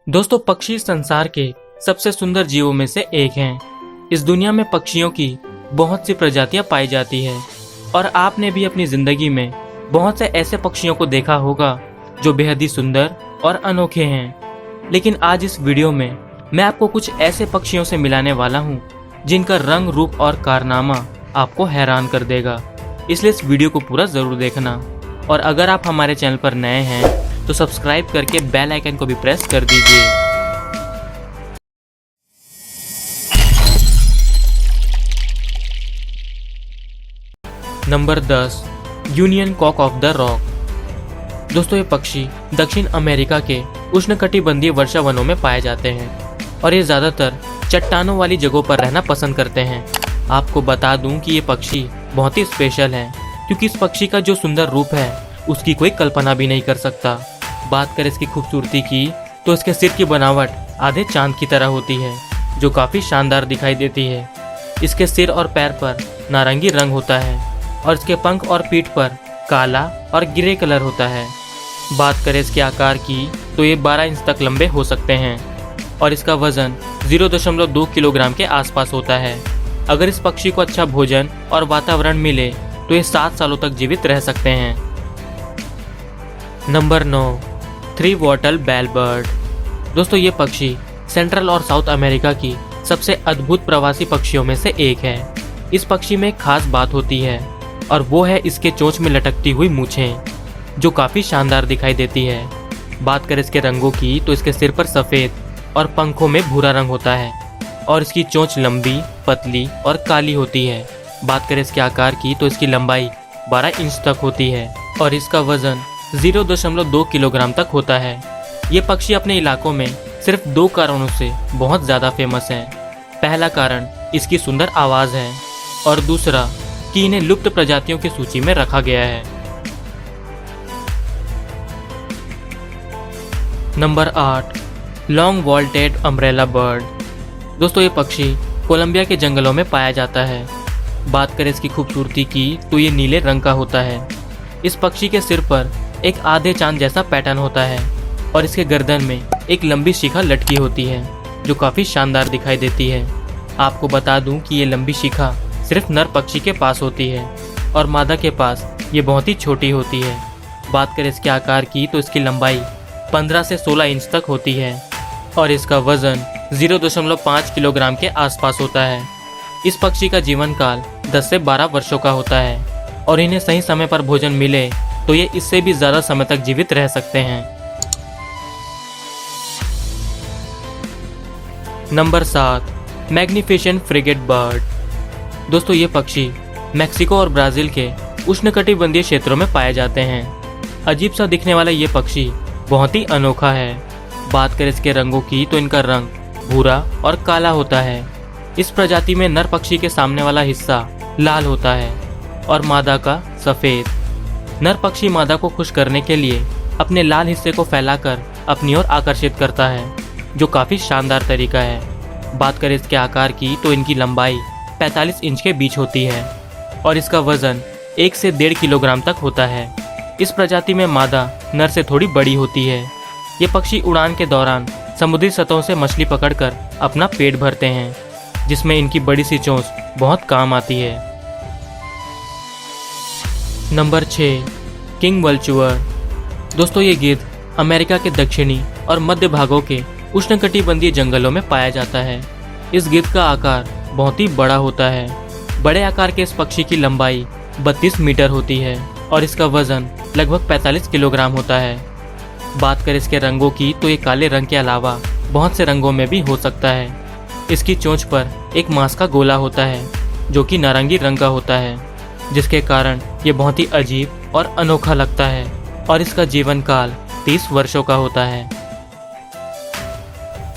दोस्तों, पक्षी संसार के सबसे सुंदर जीवों में से एक हैं। इस दुनिया में पक्षियों की बहुत सी प्रजातियां पाई जाती है और आपने भी अपनी जिंदगी में बहुत से ऐसे पक्षियों को देखा होगा जो बेहद ही सुंदर और अनोखे हैं। लेकिन आज इस वीडियो में मैं आपको कुछ ऐसे पक्षियों से मिलाने वाला हूं जिनका रंग, रूप और कारनामा आपको हैरान कर देगा। इसलिए इस वीडियो को पूरा जरूर देखना और अगर आप हमारे चैनल पर नए हैं तो सब्सक्राइब करके बेल आइकन को भी प्रेस कर दीजिए। नंबर 10, यूनियन कॉक ऑफ द रॉक। दोस्तों, ये पक्षी दक्षिण अमेरिका के उष्णकटिबंधीय वर्षा वनों में पाए जाते हैं और ये ज्यादातर चट्टानों वाली जगहों पर रहना पसंद करते हैं। आपको बता दूं कि ये पक्षी बहुत ही स्पेशल है क्योंकि इस पक्षी का जो सुंदर रूप है उसकी कोई कल्पना भी नहीं कर सकता। बात करें इसकी खूबसूरती की तो इसके सिर की बनावट आधे चांद की तरह होती है जो काफी शानदार दिखाई देती है। इसके सिर और पैर पर नारंगी रंग होता है और इसके पंख और पीठ पर काला और ग्रे कलर होता है। बात करें इसके आकार की तो ये 12 इंच तक लंबे हो सकते हैं और इसका वजन 0.2 किलोग्राम के आसपास होता है। अगर इस पक्षी को अच्छा भोजन और वातावरण मिले तो ये 7 सालों तक जीवित रह सकते हैं। Number 9, three wattle bellbird. दोस्तों, ये पक्षी सेंट्रल और साउथ अमेरिका की सबसे अद्भुत प्रवासी पक्षियों में से एक है। इस पक्षी में एक खास बात होती है और वो है इसके चोंच में लटकती हुई मूछें जो काफी शानदार दिखाई देती है। बात करें इसके रंगों की तो इसके सिर पर सफेद और पंखों में भूरा रंग होता है और इसकी चोंच लंबी, पतली और काली होती है। बात करें इसके आकार की तो इसकी लंबाई 12 इंच तक होती है और इसका वजन 0.2 किलोग्राम तक होता है। ये पक्षी अपने इलाकों में सिर्फ 2 कारणों से बहुत ज़्यादा फेमस हैं। पहला कारण इसकी सुंदर आवाज़ है और दूसरा कि इन्हें लुप्त प्रजातियों की सूची में रखा गया है। Number 8, long vaulted umbrella bird. दोस्तों, ये पक्षी कोलंबिया के जंगलों में पाया जाता है। बात करें इसकी खूबसूरती की तो ये नीले रंग का होता है। इस पक्षी के सिर पर एक आधे चांद जैसा पैटर्न होता है और इसके गर्दन में एक लंबी शिखा लटकी होती है जो काफी शानदार दिखाई देती है। आपको बता दूं कि ये लंबी शिखा सिर्फ नर पक्षी के पास होती है और मादा के पास ये बहुत ही छोटी होती है। बात करें इसके आकार की तो इसकी लंबाई 15 से 16 इंच तक होती है और इसका वजन 0.5 किलोग्राम के आसपास होता है। इस पक्षी का जीवन काल 10 से 12 वर्षों का होता है और इन्हें सही समय पर भोजन मिले तो ये इससे भी ज्यादा समय तक जीवित रह सकते हैं। Number 7, magnificent frigate bird. दोस्तों, ये पक्षी मेक्सिको और ब्राजील के उष्णकटिबंधीय क्षेत्रों में पाए जाते हैं। अजीब सा दिखने वाला ये पक्षी बहुत ही अनोखा है। बात करें इसके रंगों की तो इनका रंग भूरा और काला होता है। इस प्रजाति में नर पक्षी के सामने वाला हिस्सा लाल होता है और मादा का सफेद। नर पक्षी मादा को खुश करने के लिए अपने लाल हिस्से को फैलाकर अपनी ओर आकर्षित करता है जो काफी शानदार तरीका है। बात करें इसके आकार की तो इनकी लंबाई 45 इंच के बीच होती है और इसका वजन 1 से 1.5 किलोग्राम तक होता है। इस प्रजाति में मादा नर से थोड़ी बड़ी होती है। ये पक्षी उड़ान के दौरान समुद्री सतहों से मछली पकड़कर अपना पेट भरते हैं जिसमें इनकी बड़ी सी चोंच बहुत काम आती है। Number 6, king vulture. दोस्तों, ये गिद्ध अमेरिका के दक्षिणी और मध्य भागों के उष्णकटिबंधीय जंगलों में पाया जाता है। इस गिद्ध का आकार बहुत ही बड़ा होता है। बड़े आकार के इस पक्षी की लंबाई 32 मीटर होती है और इसका वजन लगभग 45 किलोग्राम होता है। बात करें इसके रंगों की तो ये काले रंग के अलावा बहुत से रंगों में भी हो सकता है। इसकी चोंच पर एक मांस का गोला होता है जो कि नारंगी रंग का होता है जिसके कारण ये बहुत ही अजीब और अनोखा लगता है और इसका जीवन काल 30 वर्षों का होता है।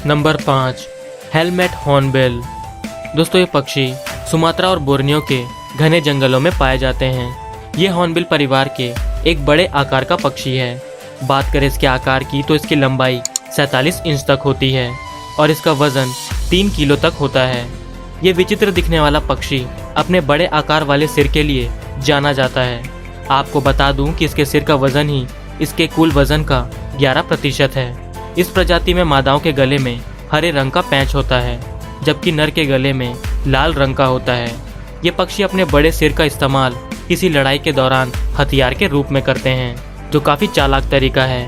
Number 5, helmet hornbill. दोस्तों, ये पक्षी सुमात्रा और बोर्नियो के घने जंगलों में पाए जाते हैं। ये हॉर्नबिल परिवार के एक बड़े आकार का पक्षी है। बात करें इसके आकार की तो इसकी लंबाई 47 इंच तक होती है और इसका वजन 3 किलो तक होता है। ये विचित्र दिखने वाला पक्षी अपने बड़े आकार वाले सिर के लिए जाना जाता है। आपको बता दूं कि इसके सिर का वजन ही इसके कुल वजन का 11% है। इस प्रजाति में मादाओं के गले में हरे रंग का पैंच होता है, जबकि नर के गले में लाल रंग का होता है। ये पक्षी अपने बड़े सिर का इस्तेमाल किसी लड़ाई के दौरान हथियार के रूप में करते हैं, जो काफी चालाक तरीका है।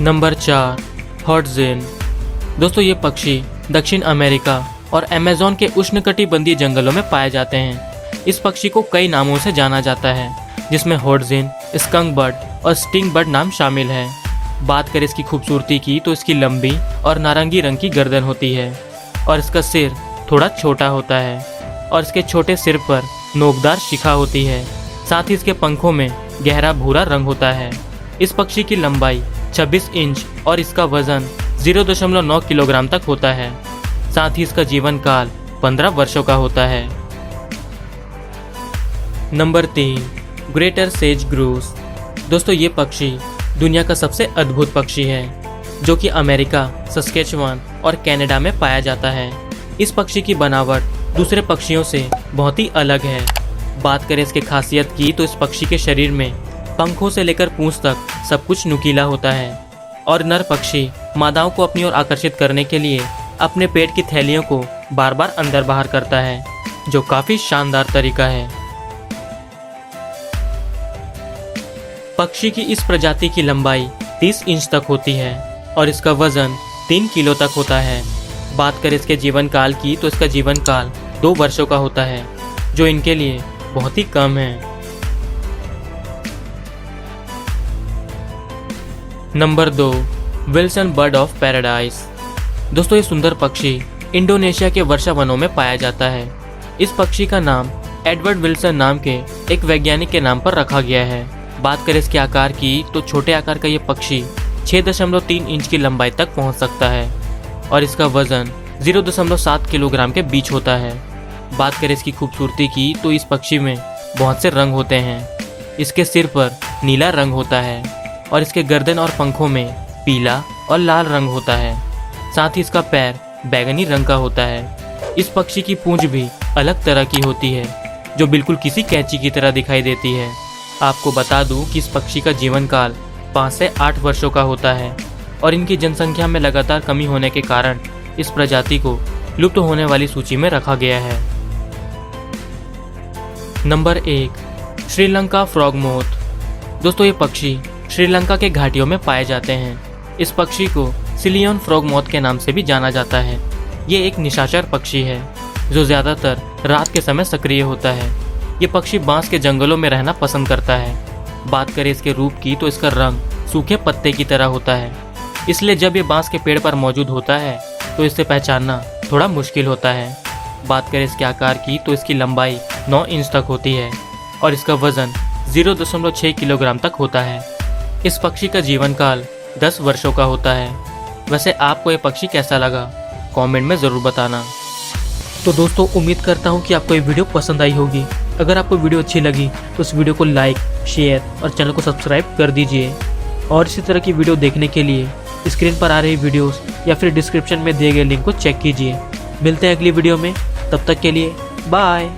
नंबर 4, हॉर्टज़ेन। दोस्तों ये पक्षी दक्षिण अमेरिका और अमेज़न के उष्णकटिबंधीय जंगलों में पाए जाते हैं। इस पक्षी को कई नामों से जाना जाता है, जिसमें हॉर्टज़ेन, स्कंक बर्ड और स्टिंग बर्ड नाम शामिल है। बात करें इसकी खूबसूरती की तो इसकी लंबी और नारंगी रंग की गर्दन होती है और इसका सिर थोड़ा छोटा होता है और इसके छोटे सिर पर नोकदार शिखा होती है। साथ ही इसके पंखों में गहरा भूरा रंग होता है। इस पक्षी की लंबाई 26 इंच और इसका वजन 0.9 किलोग्राम तक होता है। साथ ही इसका जीवन काल 15 वर्षों का होता है। Number 3, greater says gross. दोस्तों ये पक्षी दुनिया का सबसे अद्भुत पक्षी है, जो कि अमेरिका, सस्केचुआन और कनाडा में पाया जाता है। इस पक्षी की बनावट दूसरे पक्षियों से बहुत ही अलग है। बात करें इसके खासियत की तो इस पक्षी के शरीर में पंखों से लेकर पूंछ तक सब कुछ नुकीला होता है और नर पक्षी मादाओं को अपनी ओर आकर्षित करने के लिए अपने पेट की थैलियों को बार बार अंदर बाहर करता है, जो काफी शानदार तरीका है। पक्षी की इस प्रजाति की लंबाई 30 इंच तक होती है और इसका वजन 3 किलो तक होता है। बात करें इसके जीवन काल की तो इसका जीवन काल 2 वर्षों का होता है, जो इनके लिए बहुत ही कम है। Number 2, Wilson bird of paradise. दोस्तों ये सुंदर पक्षी इंडोनेशिया के वर्षा वनों में पाया जाता है। इस पक्षी का नाम एडवर्ड विल्सन नाम के एक वैज्ञानिक के नाम पर रखा गया है। बात करें इसके आकार की तो छोटे आकार का ये पक्षी 6.3 इंच की लंबाई तक पहुंच सकता है और इसका वजन 0.7 किलोग्राम के बीच होता है। बात करें इसकी खूबसूरती की तो इस पक्षी में बहुत से रंग होते हैं। इसके सिर पर नीला रंग होता है और इसके गर्दन और पंखों में पीला और लाल रंग होता है। साथ ही इसका पैर बैंगनी रंग का होता है। इस पक्षी की पूंछ भी अलग तरह की होती है, जो बिल्कुल किसी कैंची की तरह दिखाई देती है। आपको बता दूं कि इस पक्षी का जीवन काल 5 से 8 वर्षों का होता है और इनकी जनसंख्या में लगातार कमी होने के कारण इस प्रजाति को लुप्त होने वाली सूची में रखा गया है। Number 1, Sri Lanka frog moth. दोस्तों ये पक्षी श्रीलंका के घाटियों में पाए जाते हैं। इस पक्षी को सिलियन फ्रॉग मोथ के नाम से भी जाना जाता है। ये एक निशाचर पक्षी है जो ज़्यादातर रात के समय सक्रिय होता है। ये पक्षी बांस के जंगलों में रहना पसंद करता है। बात करें इसके रूप की तो इसका रंग सूखे पत्ते की तरह होता है, इसलिए जब ये बांस के पेड़ पर मौजूद होता है तो इसे पहचानना थोड़ा मुश्किल होता है। बात करें इसके आकार की तो इसकी लंबाई 9 इंच तक होती है और इसका वजन 0.6 किलोग्राम तक होता है। इस पक्षी का जीवन काल 10 वर्षों का होता है। वैसे आपको ये पक्षी कैसा लगा, कमेंट में ज़रूर बताना। तो दोस्तों उम्मीद करता हूँ कि आपको ये वीडियो पसंद आई होगी। अगर आपको वीडियो अच्छी लगी तो इस वीडियो को लाइक, शेयर और चैनल को सब्सक्राइब कर दीजिए। और इसी तरह की वीडियो देखने के लिए स्क्रीन पर आ रही वीडियोस या फिर डिस्क्रिप्शन में दिए गए लिंक को चेक कीजिए। मिलते हैं अगली वीडियो में, तब तक के लिए बाय।